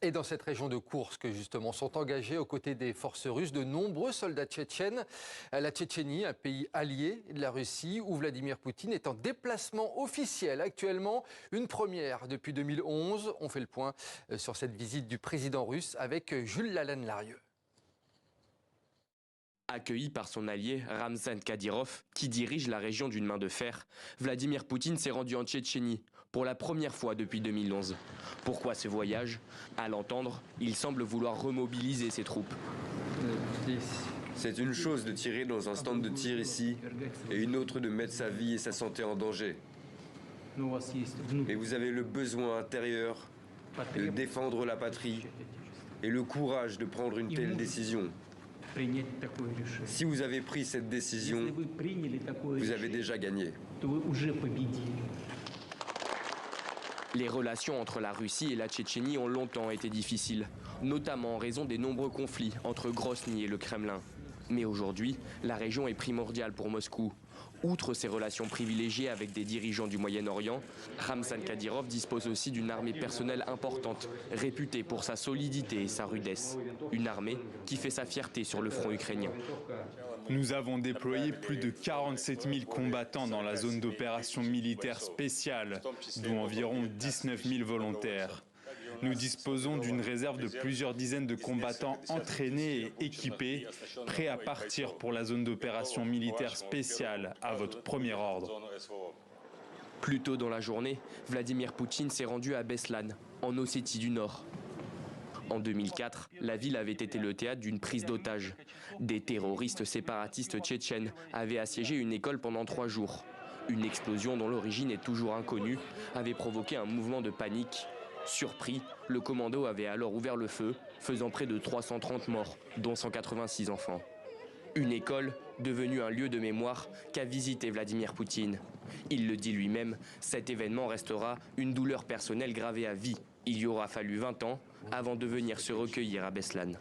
Et dans cette région de Koursk, justement, sont engagés aux côtés des forces russes de nombreux soldats tchétchènes. La Tchétchénie, un pays allié de la Russie, où Vladimir Poutine est en déplacement officiel actuellement. Une première depuis 2011. On fait le point sur cette visite du président russe avec Jules Lalanne-Larieux. Accueilli par son allié Ramzan Kadyrov, qui dirige la région d'une main de fer, Vladimir Poutine s'est rendu en Tchétchénie pour la première fois depuis 2011. Pourquoi ce voyage? À l'entendre, il semble vouloir remobiliser ses troupes. C'est une chose de tirer dans un stand de tir ici, et une autre de mettre sa vie et sa santé en danger. Et vous avez le besoin intérieur de défendre la patrie et le courage de prendre une telle décision. Si vous avez pris cette décision, vous avez déjà gagné. Les relations entre la Russie et la Tchétchénie ont longtemps été difficiles, notamment en raison des nombreux conflits entre Grozny et le Kremlin. Mais aujourd'hui, la région est primordiale pour Moscou. Outre ses relations privilégiées avec des dirigeants du Moyen-Orient, Ramzan Kadyrov dispose aussi d'une armée personnelle importante, réputée pour sa solidité et sa rudesse. Une armée qui fait sa fierté sur le front ukrainien. Nous avons déployé plus de 47 000 combattants dans la zone d'opération militaire spéciale, dont environ 19 000 volontaires. Nous disposons d'une réserve de plusieurs dizaines de combattants entraînés et équipés, prêts à partir pour la zone d'opération militaire spéciale à votre premier ordre. Plus tôt dans la journée, Vladimir Poutine s'est rendu à Beslan, en Ossétie du Nord. En 2004, la ville avait été le théâtre d'une prise d'otages. Des terroristes séparatistes tchétchènes avaient assiégé une école pendant 3 jours. Une explosion dont l'origine est toujours inconnue avait provoqué un mouvement de panique. Surpris, le commando avait alors ouvert le feu, faisant près de 330 morts, dont 186 enfants. Une école devenue un lieu de mémoire qu'a visité Vladimir Poutine. Il le dit lui-même, cet événement restera une douleur personnelle gravée à vie. Il y aura fallu 20 ans avant de venir se recueillir à Beslan.